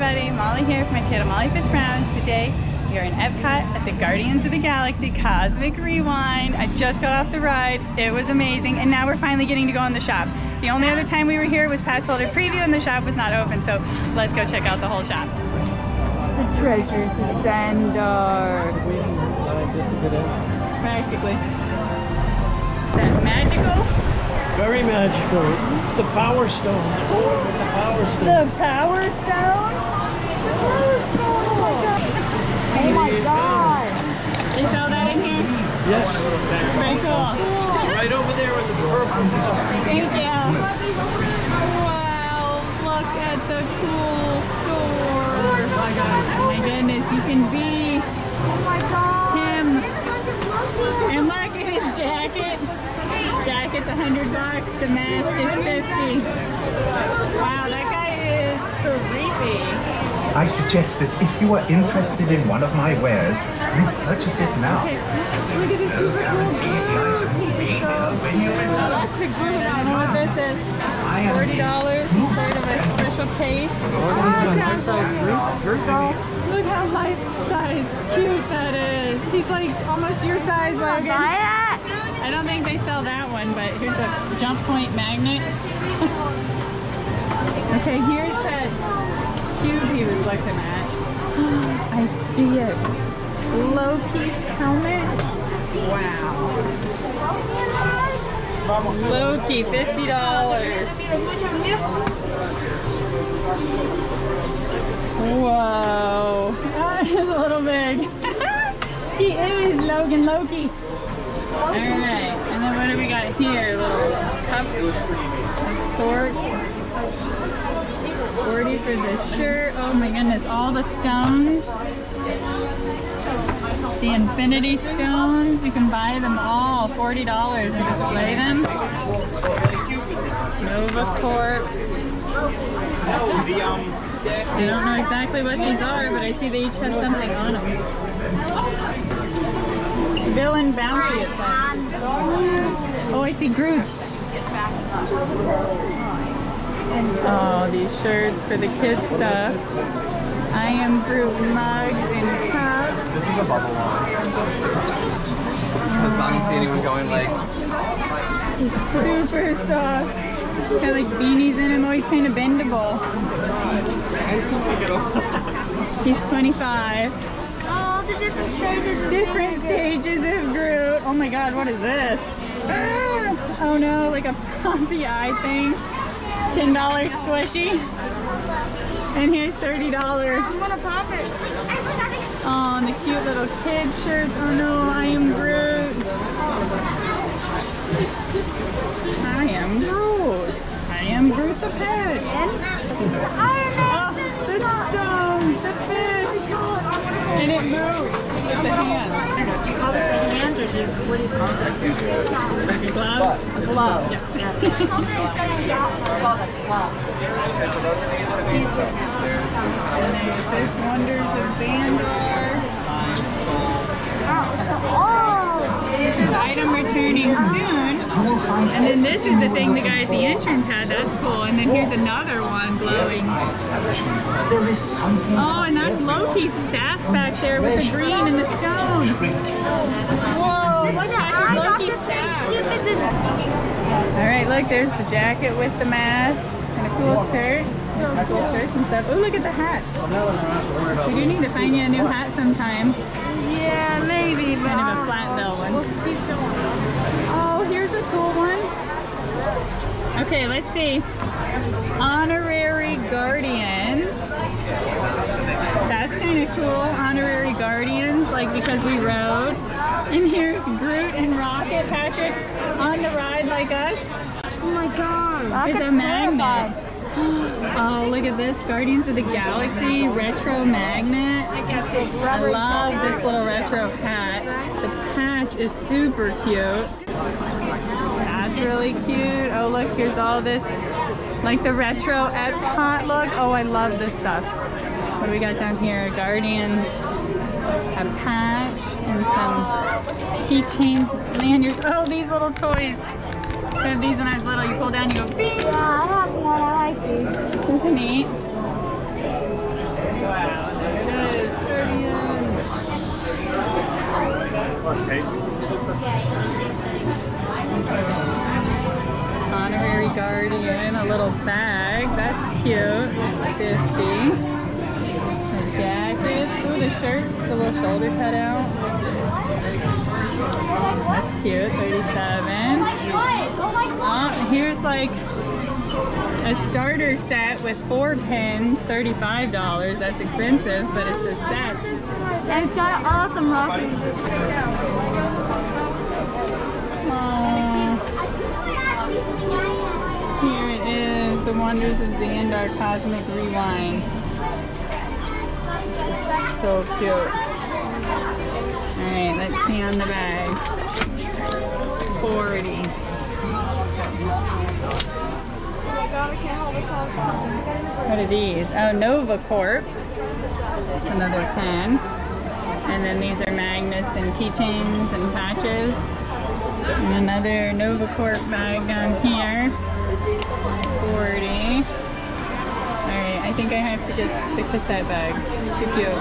everybody, Molly here from my channel Molly Fits Round. Today we are in Epcot at the Guardians of the Galaxy Cosmic Rewind. I just got off the ride, it was amazing, and now we're finally getting to go in the shop. The only other time we were here was pass holder preview and the shop was not open, so let's go check out the whole shop. The treasures of Xandar. Practically. That magical? Very magical. It's the Power Stone. Oh, the Power Stone. The Power Stone? The Power Stone! Oh my god! They sell that in here? Yes. Very cool. It's right over there with the purple. Thank you. Wow, look at the cool store. Oh my goodness, you can be him. And look at his jacket. Jacket's $100, the mask is $50. Wow, that guy is creepy. I suggest that if you are interested in one of my wares, you purchase it now. Okay. Look at this super cool blue. That's a good. I don't know what this is. $40, sort of a special case. Look how life-size cute that is. He's like almost your size, Logan. I don't think they sell that one, but here's a jump point magnet. Okay, here's that cube he was looking at. I see it. Loki's helmet. Wow. Loki, $50. Whoa. That is a little big. He is Logan Loki. Alright, and then what do we got here? Little cup of sword. 40 for the shirt. Oh my goodness, all the stones. The Infinity Stones. You can buy them all, $40 and display them. Nova Corp. I don't know exactly what these are, but I see they each have something on them. Villain Bounty, it says. Oh, I see Groot's. Oh, these shirts for the kids stuff. I am Groot mugs and cups. This is a bubble one. As long as you see anyone going like... He's super soft. He's got like beanies in him. Oh, he's kind of bendable. He's 25. Oh, the different stages. Different stages of Groot. Oh my god, what is this? Ah, oh no, like a pumpy eye thing. $10 squishy. And here's $30. I'm gonna pop it. Oh, and the cute little kid shirts. Oh no, I am Groot. I am Groot. I am Groot the pet. Oh, the stone, the fish. And it moves with the hand. Do you call this a hand or what do you call it? A glove? A glove. Yeah. And there's Wonders of Xandar. This is item returning soon. And then this is the thing the guy at the entrance had. That's cool. And then here's another one glowing. Oh, and that's Loki's staff back there with the green and the stone. Whoa, look at Loki's staff. Alright, look, there's the jacket with the mask and a cool shirt. Cool shirts and stuff. Oh, look at the hat. We do need to find you a new hat sometime. Yeah, maybe, but kind of a flat bill one. We'll keep going. Oh, here's a cool one. Okay, let's see. Honorary Guardians. That's kind of cool. Honorary Guardians, like because we rode. And here's Groot and Rocket, Patrick, on the ride like us. Oh my god. It's a magnet. Oh, look at this. Guardians of the Galaxy retro magnet. I love this little retro hat. The patch is super cute. That's really cute. Oh, look, here's all this, like the retro Epcot look. Oh, I love this stuff. What do we got down here? Guardians, a patch, and some keychains, lanyards. Oh, these little toys. I have these when I was little. You pull down, you go, bing. Yeah, I have one. I like these. Isn't it neat? Wow, there it is. 30 yen. Honorary Guardian, a little bag. That's cute. 50. The jackets. Ooh, the shirts, the little shoulder cutout. That's cute. 37. Oh, here's like a starter set with 4 pins, $35. That's expensive, but it's a set. And it's got an awesome rocker. Here it is, The Wonders of Xandar Cosmic Rewind. So cute. Alright, let's see on the bag. 40. What are these? Oh, Nova Corp. Another 10. And then these are magnets and keychains and patches. And another Nova Corp bag down here. 40. Alright, I think I have to get the cassette bag. Too cute.